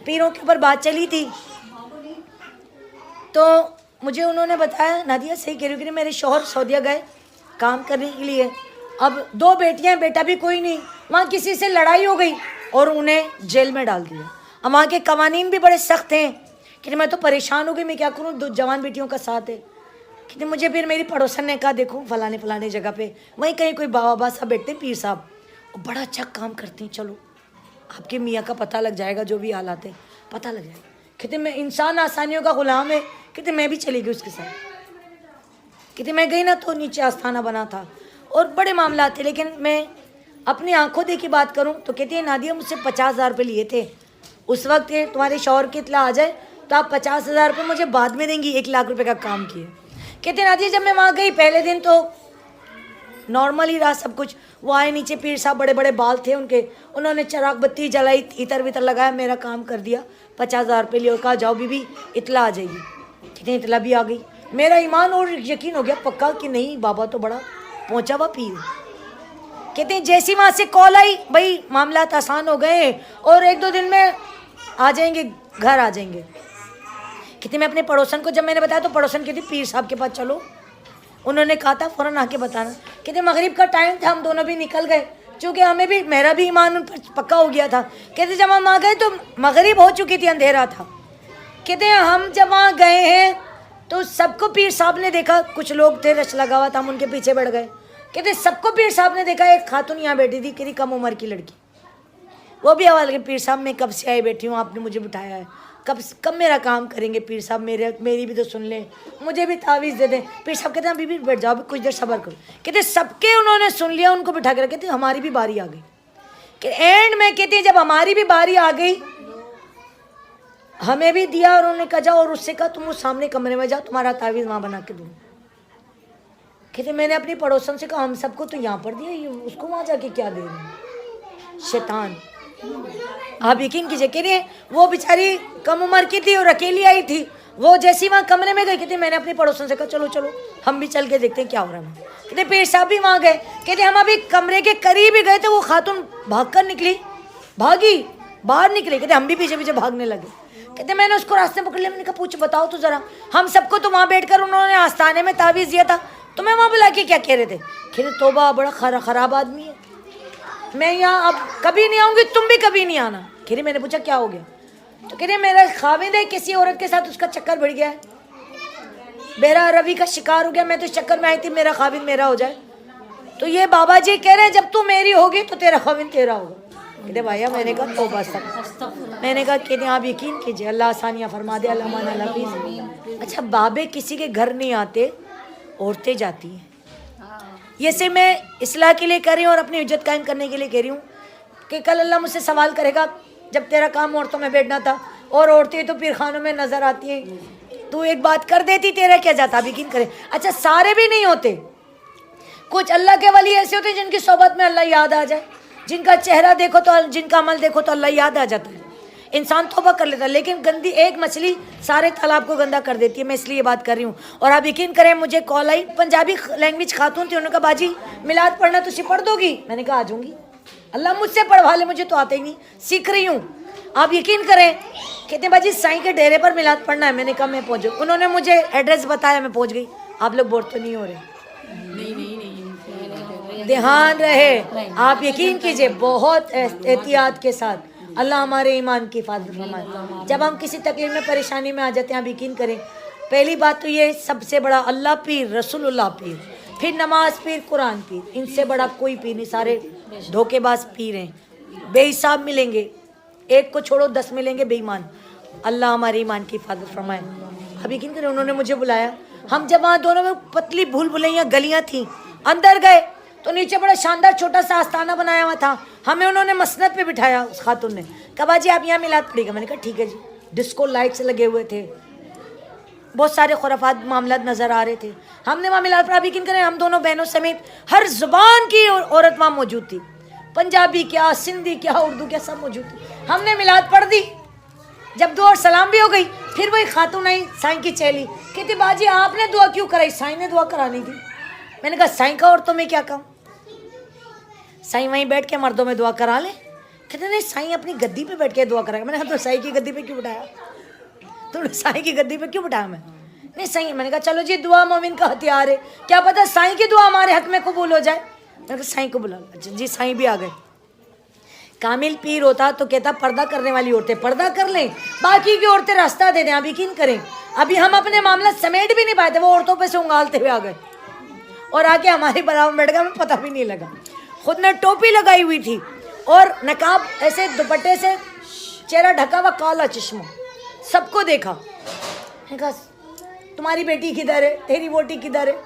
पीरों के ऊपर बात चली थी, तो मुझे उन्होंने बताया, नादिया सही कह रही हो कि मेरे शौहर सऊदीया गए काम करने के लिए, अब 2 बेटियां, बेटा भी कोई नहीं, वहाँ किसी से लड़ाई हो गई और उन्हें जेल में डाल दिया। अब वहाँ के कवानीन भी बड़े सख्त हैं कि मैं तो परेशान हो गई, मैं क्या करूँ, 2 जवान बेटियों का साथ है। कि मुझे फिर मेरी पड़ोसन ने कहा देखो फलाने फलाने जगह पे वहीं कहीं कोई बाबा साहब बैठते, पीर साहब, और बड़ा अच्छा काम करते हैं, चलो आपके मियाँ का पता लग जाएगा, जो भी हालात है पता लग जाएगा। कहते मैं इंसान आसानियों का गुलाम है, कहते मैं भी चली गई उसके साथ। कहते मैं गई ना तो नीचे आस्थाना बना था और बड़े मामला थे, लेकिन मैं अपनी आंखों देखी बात करूं तो कहती है नादिया मुझसे 50,000 रुपये लिए थे उस वक्त, तुम्हारे शौहर की इत्तला आ जाए तो आप 50,000 रुपये मुझे बाद में देंगी, 1 लाख रुपए का काम किए। कहते नादिया जब मैं वहाँ गई पहले दिन तो नॉर्मल ही रहा सब कुछ, वो आए नीचे, पीर साहब बड़े बड़े बाल थे उनके, उन्होंने चराग बत्ती जलाई, इतर वितर लगाया, मेरा काम कर दिया, 50,000 रुपये लिए, कहा जाओ बीबी इत्तला आ जाएगी। कितनी इत्तला भी आ गई, मेरा ईमान और यकीन हो गया पक्का कि नहीं बाबा तो बड़ा पहुंचा हुआ पीर। कहते हैं जैसी वहाँ से कॉल आई, भाई मामला आसान हो गए और 1-2 दिन में आ जाएंगे, घर आ जाएंगे। कहते मैं अपने पड़ोसन को जब मैंने बताया तो पड़ोसन कहती पीर साहब के पास चलो, उन्होंने कहा था फ़ौरन आके बताना। कहते मगरिब का टाइम था, हम दोनों भी निकल गए, चूँकि हमें भी, मेरा भी ईमान उन पर पक्का हो गया था। कहते जब हम आ गए तो मगरिब हो चुकी थी, अंधेरा था। कहते हम जब वहाँ गए हैं तो सबको पीर साहब ने देखा, कुछ लोग थे रश लगा हुआ था, हम उनके पीछे बढ़ गए। कहते सबको पीर साहब ने देखा, एक खातून यहाँ बैठी थी, कितनी कम उम्र की लड़की, वो भी आवाज़ लगी पीर साहब मैं कब से आई बैठी हूँ, आपने मुझे बिठाया है, कब मेरा काम करेंगे पीर साहब, मेरी भी तो सुन लें, मुझे भी तावीज़ दे दें। पीर साहब कहते हैं बीबी बैठ जाओ, कुछ देर सब्र करो। कहते सबके उन्होंने सुन लिया, उनको बिठा कर, कहते हमारी भी बारी आ गई। कि एंड में कहती जब हमारी भी बारी आ गई, हमें भी दिया और उन्होंने कहा जाओ, और उससे कहा तुम उस सामने कमरे में जाओ, तुम्हारा तावीज़ वहाँ बना के दूँ। कहते मैंने अपनी पड़ोसन से कहा हम सबको तो यहाँ पर दिया, उसको वहाँ जाके क्या दे रहे हैं, शैतान। आप यकीन कीजिए, कह रही है वो बेचारी कम उम्र की थी और अकेली आई थी, वो जैसी वहाँ कमरे में गई, कहते मैंने अपनी पड़ोसन से कहा चलो चलो हम भी चल के देखते हैं क्या हो रहा है। कहते पीर साहब भी वहाँ गए, कहते हम अभी कमरे के करीब ही गए थे, वो खातून भाग कर निकली, भागी बाहर निकली, कहते हम भी पीछे पीछे भागने लगे। कहते मैंने उसको रास्ते में पकड़ लिया, मैंने कहा पूछ बताओ तो जरा, हम सबको तो वहाँ बैठ कर उन्होंने आस्थाने में तावीज़ दिया था, तुम्हें वहाँ बुला के क्या कह रहे थे। कहते तोबा बड़ा खराब आदमी है, मैं यहाँ अब कभी नहीं आऊँगी, तुम भी कभी नहीं आना। खैर मैंने पूछा क्या हो गया, तो कह रहे मेरा खाविंद है, किसी औरत के साथ उसका चक्कर बढ़ गया है, बेरा रवि का शिकार हो गया, मैं तो इस चक्कर में आई थी मेरा खाविंद मेरा हो जाए। तो ये बाबा जी कह रहे हैं जब तू मेरी होगी तो तेरा खाविंद तेरा होगा। कहते भैया मैंने कहा तौबा तक, मैंने कहा कहते आप यकीन कीजिए अल्लाह आसानियाँ फरमा दे, अल्लाह मान अल्लाह प्लीज़। अच्छा बाबे किसी के घर नहीं आते, औरतें जाती हैं, ये से मैं इस्लाह के लिए कर रही हूँ और अपनी इज्जत कायम करने के लिए कह रही हूँ कि कल अल्लाह मुझसे सवाल करेगा, जब तेरा काम औरतों में बैठना था और औरतें तो पीर खानों में नजर आती हैं, तू एक बात कर देती तेरा क्या जाता, अब यकीन करे। अच्छा सारे भी नहीं होते, कुछ अल्लाह के वली ऐसे होते हैं जिनकी सोबत में अल्लाह याद आ जाए, जिनका चेहरा देखो तो, जिनका अमल देखो तो अल्लाह याद आ जाता है, इंसान तौबा कर लेता है। लेकिन गंदी एक मछली सारे तालाब को गंदा कर देती है, मैं इसलिए बात कर रही हूँ। और आप यकीन करें मुझे कॉल आई, पंजाबी लैंग्वेज खातून थी, उन्होंने कहा बाजी मिलाद पढ़ना तुझे पढ़ दोगी, मैंने कहा आ जाऊँगी, अल्लाह मुझसे पढ़वा ले, मुझे तो आता ही नहीं, सीख रही हूँ। आप यकीन करें कहते बाजी साईं के डेरे पर मिलाद पढ़ना है, मैंने कहा मैं पहुँच जाऊँ, उन्होंने मुझे एड्रेस बताया, मैं पहुँच गई। आप लोग बोर तो नहीं हो रहे, ध्यान रहे, आप यकीन कीजिए बहुत एहतियात के साथ, अल्लाह हमारे ईमान की हिफाजत फरमाए। जब हम किसी तकलीफ में परेशानी में आ जाते हैं, आप यकीन करें पहली बात तो ये सबसे बड़ा अल्लाह पीर, रसूलुल्लाह पीर, फिर नमाज पीर, कुरान पीर, इनसे बड़ा कोई पीर नहीं, सारे धोखेबाज पीर हैं, बेहिसाब मिलेंगे, एक को छोड़ो 10 मिलेंगे बेईमान। अल्लाह हमारे ईमान की हिफाजत फरमाए। अब यकीन करें उन्होंने मुझे बुलाया, हम जब वहाँ दोनों में पतली भूल भुलैया गलियाँ थी, अंदर गए तो नीचे बड़ा शानदार छोटा सा आस्थाना बनाया हुआ था, हमें उन्होंने मसनद पे बिठाया, उस खातून ने कहा बाजी आप यहाँ मिलाद पड़ेगा, मैंने कहा ठीक है जी। डिस्को लाइट्स लगे हुए थे, बहुत सारे खुराफात मामला नज़र आ रहे थे, हमने वहाँ मिलाद पढ़ा। यकीन करें हम दोनों बहनों समेत हर जुबान की औरत वहाँ मौजूद थी, पंजाबी क्या, सिंधी क्या, उर्दू क्या, सब मौजूद थी। हमने मिलाद पढ़ दी, जब दुआ और सलाम भी हो गई, फिर वही खातून आई साईं की चेली, कहती बाजी आपने दुआ क्यों कराई, साईं ने दुआ करानी थी। मैंने कहा साईं का औरतों में क्या काम, साईं वहीं बैठ के मर्दों में दुआ करा ले। कहते नहीं साईं अपनी गद्दी पे बैठ के दुआ करेगा। मैंने कहा तो साईं की गद्दी पे क्यों बिठाया, तो साईं की गद्दी पे क्यों बिठाया मैं? नहीं सही। मैंने कहा चलो जी दुआ मोमिन का हथियार है, क्या पता साईं की दुआ हमारे हक में कबूल हो जाए। मैंने कहा साईं को बुला लो। अच्छा जी साईं भी आ गए। कामिल पीर होता तो कहता पर्दा करने वाली औरतें पर्दा कर लें, बाकी की औरतें रास्ता दे दें। आप यकीन करें अभी हम अपने मामला समेट भी नहीं पाए थे, वो औरतों पे से उंगालते हुए आ गए और आके हमारे बराबर बैठ गया, हमें पता भी नहीं लगा। खुद ने टोपी लगाई हुई थी और नकाब ऐसे दुपट्टे से चेहरा ढका हुआ, काला चश्मा, सबको देखा। मैंने कहा तुम्हारी बेटी किधर है, तेरी वोटी किधर है?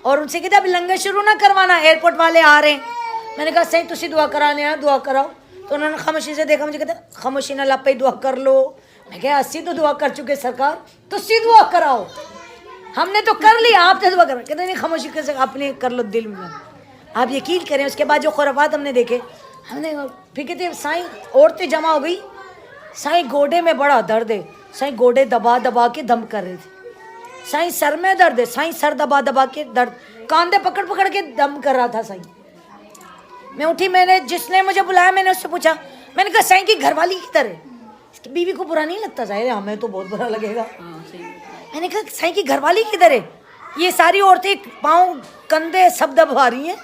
और उनसे कहते अभी लंगर शुरू ना करवाना, एयरपोर्ट वाले आ रहे हैं। मैंने कहा सही तुसी दुआ कराने आया, दुआ कराओ। तो उन्होंने खामोशी से देखा, मुझे कहते खामोशी ना लपे दुआ कर लो। मैं कहा अस्सी तो दुआ कर चुके सरकार, तुसी दुआ कराओ, हमने तो कर लिया, आपने दुआ करो। कहते नहीं खामोशी कैसे, अपने कर लो दिल में। आप यकीन करें उसके बाद जो खुराफात हमने देखे, हमने फिर कहते साईं औरतें जमा हो गई, साईं गोडे में बड़ा दर्द है, साईं गोडे दबा दबा के दम कर रहे थे। साईं सर में दर्द है, साईं सर दबा दबा के दर्द, कांधे पकड़ पकड़ के दम कर रहा था साईं। मैं उठी, मैंने जिसने मुझे बुलाया मैंने उससे पूछा, मैंने कहा साईं की घरवाली किधर है? इसकी बीवी को बुरा नहीं लगता साईं? हमें तो बहुत बुरा लगेगा। मैंने कहा साईं की घरवाली किधर है? ये सारी औरतें पाँव कंधे सब दबा रही हैं,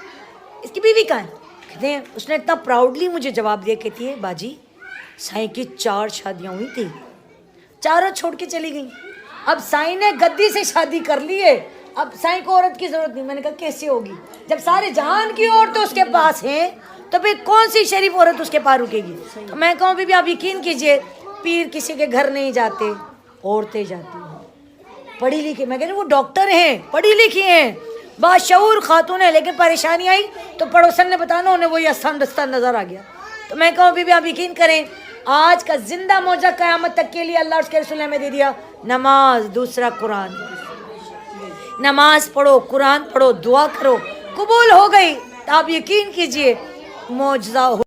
इसकी बीवी कहाँ है? कहते हैं उसने इतना प्राउडली मुझे जवाब दिया, कहती है बाजी साईं की 4 शादियाँ हुई थी, चारों छोड़ के चली गई। अब साईं ने गद्दी से शादी कर ली है, अब साईं को औरत की जरूरत नहीं। मैंने कहा कैसे होगी, जब सारे जहान की औरत तो उसके पास है, तो फिर कौन सी शरीफ औरत उसके पास रुकेगी? तो मैं कहूँ बीबी आप यकीन कीजिए, पीर किसी के घर नहीं जाते, औरतें जाती हैं, पढ़ी लिखी। मैं कह रही हूँ वो डॉक्टर हैं, पढ़ी लिखी हैं, बाशऊर खातून है, लेकिन परेशानी आई तो पड़ोसन ने बताना, उन्हें वही आसान रास्ता नजर आ गया। तो मैं कहूँ बीबी आप यकीन करें, आज का जिंदा मौजा क़यामत तक के लिए अल्लाह उसके रसूल ने हमें दे दिया, नमाज, दूसरा कुरान। नमाज पढ़ो, कुरान पढ़ो, दुआ करो, कबूल हो गई तो आप यकीन कीजिए मौजज़ा हो।